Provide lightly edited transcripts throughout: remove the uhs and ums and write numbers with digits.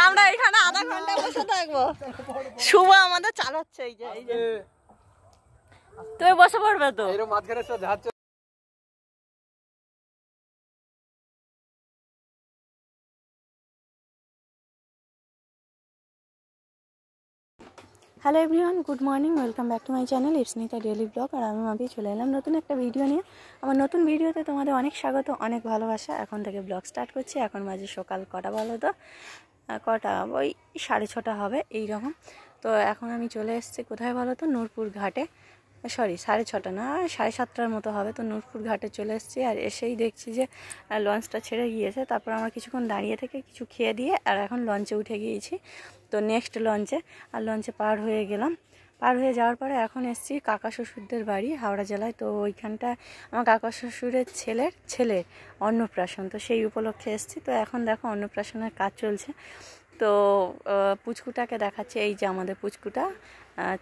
আমরা এখানে আধা ঘন্টা বসে থাকবো। শুভ আমাদের চালাচ্ছে। এই যে তুমি বসে পড়বে তো। Hello everyone, good morning, welcome back to my channel Ipsnita daily blog. আর আমি মাপি চলে এলাম নতুন একটা ভিডিও নিয়ে। আমার নতুন ভিডিওতে তোমাদের অনেক স্বাগত, অনেক ভালোবাসা। এখন থেকে ব্লগ স্টার্ট করছি। এখন বাজে সকাল কটা বলো তো? কটা ওই 6:30 হবে এই রকম। তো এখন আমি চলে এসেছি কোথায় বলো তো? নূরপুর ঘাটে। সরি, 6:30 না, 7:30 মতো হবে। তো নূরপুর ঘাটে চলে এসেছি। আর এসেই দেখছি যে লঞ্চটা ছেড়ে গিয়েছে। তারপর আমরা কিছুক্ষণ দাঁড়িয়ে থেকে কিছু খেয়ে দিয়ে আর এখন লঞ্চে উঠে গিয়েছি। তো নেক্সট লঞ্চে, আর লঞ্চে পার হয়ে গেলাম। পার হয়ে যাওয়ার পরে এখন এসেছি কাকা শ্বশুরদের বাড়ি, হাওড়া জেলায়। তো ওইখানটা আমার কাকা শ্বশুরের ছেলের অন্নপ্রাশন, তো সেই উপলক্ষে এসেছি। তো এখন দেখো অন্নপ্রাশনের কাজ চলছে। তো পুচকুটাকে দেখাচ্ছে, এই যে আমাদের পুচকুটা,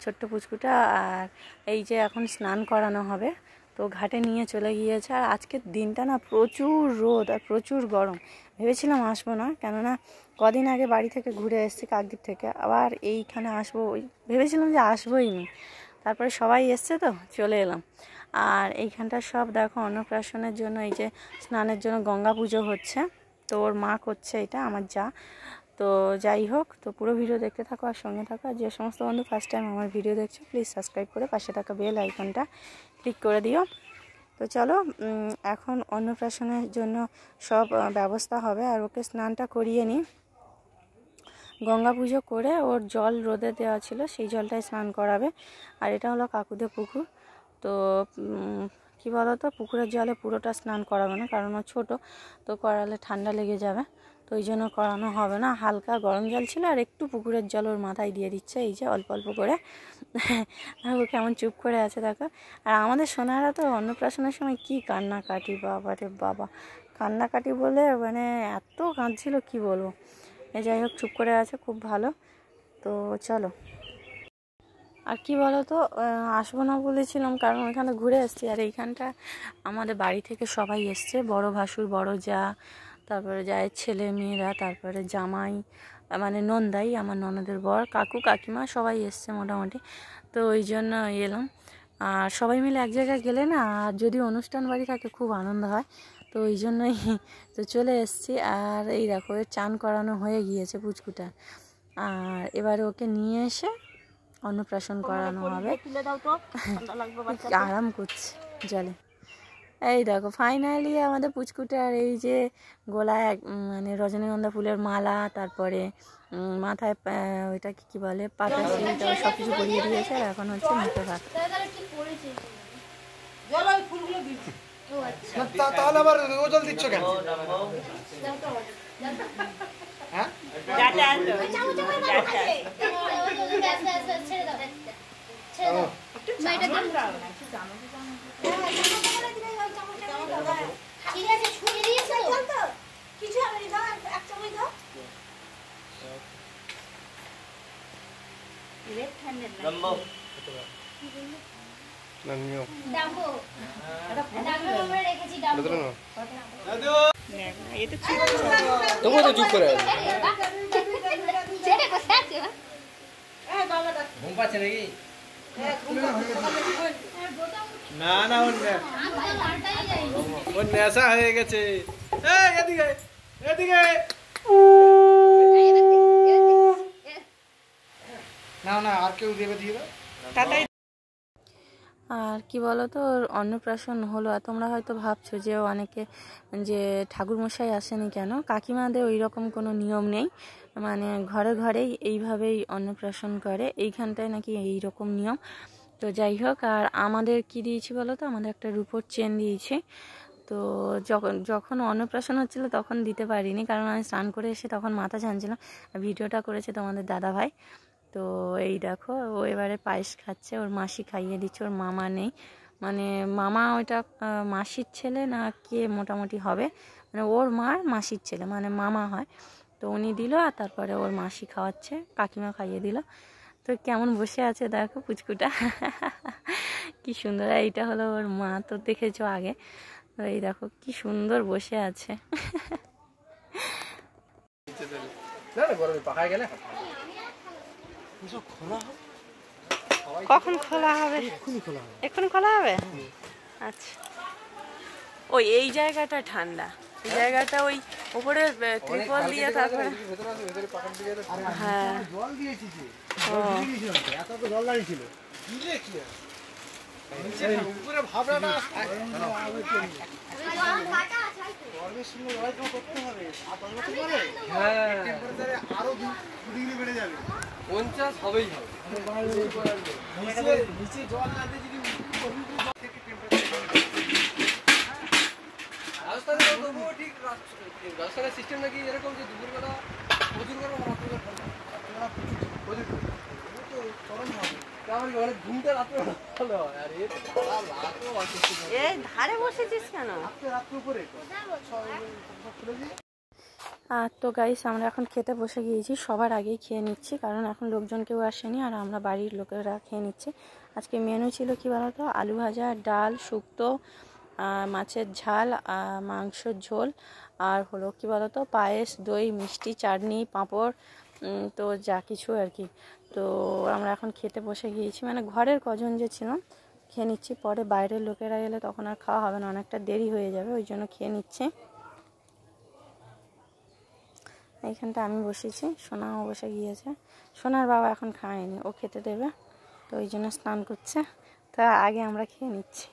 ছোট্ট পুচকুটা। আর এই যে এখন স্নান করানো হবে। তো ঘাটে নিয়ে চলে গিয়েছে। আর আজকের দিনটা না প্রচুর রোদ আর প্রচুর গরম। ভেবেছিলাম আসবো না, কেননা কদিন আগে বাড়ি থেকে ঘুরে এসেছি কাকদ্বীপ থেকে। আবার এইখানে আসবো, ভেবেছিলাম যে আসবোই না। তারপরে সবাই এসছে তো চলে এলাম। আর এইখানটা সব দেখো অন্নপ্রাশনের জন্য, এই যে স্নানের জন্য গঙ্গা পুজো হচ্ছে। তো ওর মা করছে, এটা আমার যা। তো যাই হোক, তো পুরো ভিডিও দেখতে থাকো আর সঙ্গে থাকো। আর যে সমস্ত বন্ধু ফার্স্ট টাইম আমার ভিডিও দেখছো, প্লিজ সাবস্ক্রাইব করে পাশে থাকা বেল আইকনটা ক্লিক করে দিও। তো চলো, এখন অন্নপ্রাশনের জন্য সব ব্যবস্থা হবে। আর ওকে স্নানটা করিয়ে নিই। গঙ্গা পুজো করে ওর জল রোদে দেওয়া ছিল, সেই জলটাই স্নান করাবে। আর এটা হলো কাকুদের পুকুর। তো কী বলো তো, পুকুরের জলে পুরোটা স্নান করাবে না, কারণ ও ছোটো, তো করালে ঠান্ডা লেগে যাবে। তো ওই জন্য করানো হবে না। হালকা গরম জল ছিল আর একটু পুকুরের জল ওর মাথায় দিয়ে দিচ্ছে, এই যে অল্প অল্প করে। ও কেমন চুপ করে আছে দেখো। আর আমাদের সোনারা তো অন্নপ্রাশনের সময় কী কান্নাকাটি, বাবা রে বাবা, কান্নাকাটি বলে মানে এত কাঁদছিল কি বলবো। যাই হোক, চুপ করে আছে, খুব ভালো। তো চলো। আর কি বলো তো, আসবো না বলেছিলাম কারণ ওইখানে ঘুরে এসেছি। আর এইখানটা আমাদের বাড়ি থেকে সবাই এসছে, বড় ভাসুর, বড় যা, তারপরে যায়ের ছেলে মেয়েরা, তারপরে জামাই মানে নন্দাই, আমার ননদের বর, কাকু কাকিমা সবাই এসছে মোটামুটি। তো ওই জন্য এলাম। আর সবাই মিলে এক জায়গায় গেলে না, আর যদি অনুষ্ঠান বাড়ি থাকে খুব আনন্দ হয়। তো ওই জন্যই তো চলে এসেছি। আর এই দেখো, চান করানো হয়ে গিয়েছে পুচকুটা। আর এবারে ওকে নিয়ে এসে অন্নপ্রাশন করানো হবে। আরাম করছে জলে। এই দেখো ফাইনালি আমাদের পুচকুটার এই যে গলায় মানে রজনীগন্ধা ফুলের মালা, তারপরে মাথায় ওইটা কি বলে পাতা, সেইটা সব কিছু পরিয়ে দিয়েছে। আর এখন হচ্ছে মুখে ভাত। তাহলে আবার ওজল দিচ্ছ কেন? হ্যাঁ ঠিক আছে, ছুঁয়ে দিয়েছো তো কিছু হবে না, এক চামচ দাও। লেফট হ্যান্ডেড ডাম্বো নামিও ডাম্বো ডাম্বো আমরা রেখেছি ডাম্বো দাদু এটা ঠিক আছে। তবু তো চুপ করে আছে। ছেড়ে বসে আছে। এ বাবাটা ঘুম পাচ্ছে নাকি? না না, ওর নেশা হয়ে গেছে। এদিকে এদিকে না না, আর কেউ দেবে দিয়ে দাও। আর কি বলো তো, অন্নপ্রাশন হলো। আর তোমরা হয়তো ভাবছো যে অনেকে যে ঠাকুরমশাই আসেনি কেন। কাকিমাদের ওই রকম কোনো নিয়ম নেই, মানে ঘরে ঘরেই এইভাবেই অন্নপ্রাশন করে। এইখানটায় নাকি এই রকম নিয়ম। তো যাই হোক, আর আমাদের কি দিয়েছি বলো তো, আমাদের একটা রূপোর চেন দিয়েছি। তো যখন অন্নপ্রাশন হচ্ছিলো তখন দিতে পারিনি, কারণ আমি স্নান করে এসে তখন মাথা ঝানছিলাম। ভিডিওটা করেছে তোমাদের দাদা ভাই। তো এই দেখো, ও এবারে পায়েস খাচ্ছে, ওর মাসি খাইয়ে দিচ্ছে, ওর মামা নেই। মানে মামা ওইটা মাসির ছেলে না কে মোটামুটি হবে, মানে ওর মার মাসির ছেলে, মানে মামা হয়। তো উনি দিল, আর তারপরে ওর মাসি খাওয়াচ্ছে, কাকিমা খাইয়ে দিল। তো কেমন বসে আছে দেখো পুচকুটা, কি সুন্দর। এইটা হলো ওর মা, তো দেখেছো আগে। এই দেখো কি সুন্দর বসে আছে। কখন খোলা হবে? এক্ষুনি খোলা হবে। আচ্ছা, ওই এই জায়গাটা ঠান্ডা, এই জায়গাটা ওই উপরে ত্রিপল দিয়ে তারপরে হ্যাঁ রাস্তার সিস্টেম নাকি এরকম যে দুপুরবেলা প্রচুর গরম ঘুমটা রাত্রে ভালো হয়। আর এই ধারে বসেছিস কেন? আর তো গাইস আমরা এখন খেতে বসে গিয়েছি, সবার আগেই খেয়ে নিচ্ছি কারণ এখন লোকজন কেউ আসেনি আর আমরা বাড়ির লোকেরা খেয়ে নিচ্ছি। আজকে মেনু ছিল কি বলতো, আলু ভাজা, ডাল, শুক্তো, মাছের ঝাল, মাংসর ঝোল, আর হলো কি বলতো পায়েস, দই, মিষ্টি, চাটনি, পাঁপড়, তো যা কিছু আর কি। তো আমরা এখন খেতে বসে গিয়েছি, মানে ঘরের কজন যে ছিলাম খেয়ে নিচ্ছি, পরে বাইরের লোকেরা এলে তখন আর খাওয়া হবে না, অনেকটা দেরি হয়ে যাবে, ওই জন্য খেয়ে নিচ্ছি। এইখানটা আমি বসেছি, সোনাও বসে গিয়েছে। সোনার বাবা এখন খায়নি, ও খেতে দেবে, তো ওই জন্য স্নান করছে। তা আগে আমরা খেয়ে নিচ্ছি।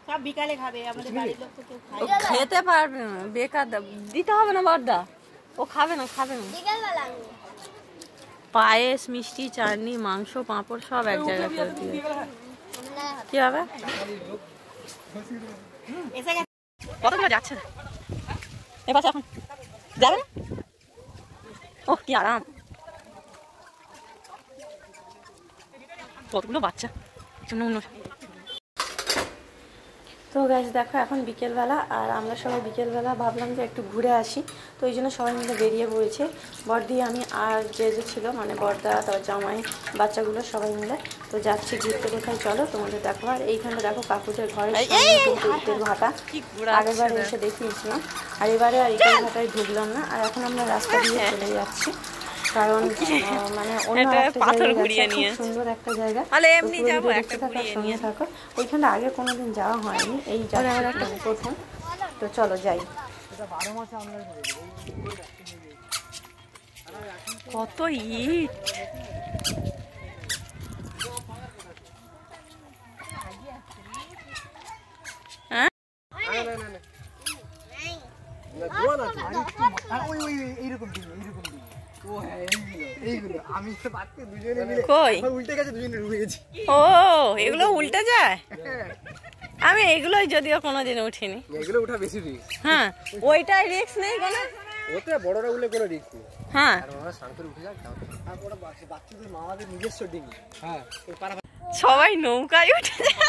সব বিকালে খাবে, আমাদের বাড়ির লোক তো কেউ খায় ও খেতে পারবে না, বেকার দিতে হবে না বড়দা, ও খাবে না, খাবে না। পায়েস, মিষ্টি, চাটনি, মাংস, পাঁপড় সব এক জায়গায় করে দিয়ে কি হবে? কতগুলো যাচ্ছে না এবার, এখন যাবে না। ও কি আরাম, কতগুলো বাচ্চা। তো গাইস দেখো এখন বিকেলবেলা, আর আমরা সবাই বিকেলবেলা ভাবলাম যে একটু ঘুরে আসি, তো ওই জন্য সবাই মিলে বেরিয়ে পড়েছে, বড়দি, আমি আর যে ছিল মানে বড়দা, তারপর জামাই, বাচ্চাগুলো সবাই মিলে। তো যাচ্ছি ঘুরতে, কোথায় চলো তোমাদের দেখো। আর এইখানে দেখো কাকুদের ঘরের ইটের ভাটা, আগের বারে এসে দেখিয়েছিলাম, আর এবারে আর ইটের ভাটায় ঢুকলাম না। আর এখন আমরা রাস্তা দিয়ে চলে যাচ্ছি, কারণ মানে অন্য পাথর ঘুরিয়ে নিয়ে সুন্দর একটা জায়গা, এমনি যাবো একটা ঘুরিয়ে নিয়ে থাকো। ওইখানে আগে কোনোদিন যাওয়া হয়নি, এই জায়গাটা একটা প্রথম। তো চলো যাই। কত ইট, হ্যাঁ ও এগুলো উল্টে যায়, আমি এগুলোই যদিও কোনোদিন উঠিনি। এগুলো উঠা বেশি রিস্ক। হ্যাঁ ওইটাই রিস্ক নেই কোনো, ওতে বড়রা উঠলে কোনো রিস্ক নেই। হ্যাঁ আর ওরা শান্ত উঠে যায়, আর ওরা বাচ্চাদের মামাদের নিজস্ব ডিঙি। হ্যাঁ সবাই নৌকায় উঠে যায়।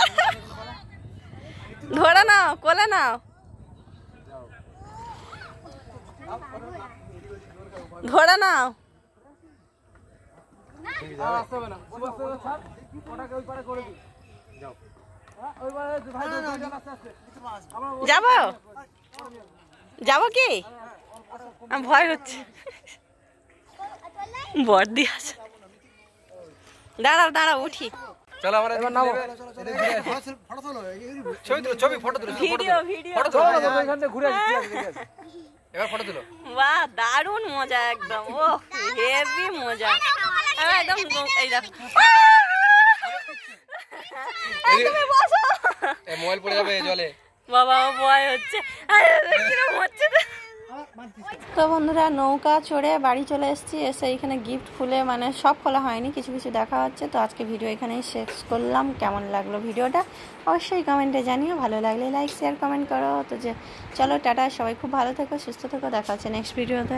ধরে নাও, কোলে নাও, ধরে নাও। যাবো যাবো কি, আমার ভয় হচ্ছে, বর্দি আছে। দাঁড়াও দাঁড়াও উঠি, চলো আমরা এবার নামো, ছবি তুলো, ছবি ফটো তুলো, ভিডিও ভিডিও ফটো তুলো, এখান থেকে ঘুরে আসি, এবার ফটো তুলো। বাহ দারুণ মজা, একদম ও হেভি মজা, একদম এই দেখো একদম বসো, এই মোবাইল পড়ে যাবে জলে। বাবা ভয় হচ্ছে, কিরকম হচ্ছে। তো বন্ধুরা নৌকা চড়ে বাড়ি চলে এসেছি, এসে এখানে গিফট খুলে, মানে সব খোলা হয়নি, কিছু কিছু দেখা হচ্ছে। তো আজকে ভিডিও এখানেই শেষ করলাম। কেমন লাগলো ভিডিওটা অবশ্যই কমেন্টে জানিও, ভালো লাগলে লাইক শেয়ার কমেন্ট করো। তো যে চলো টাটা, সবাই খুব ভালো থেকো, সুস্থ থেকো, দেখা হচ্ছে নেক্সট ভিডিওতে।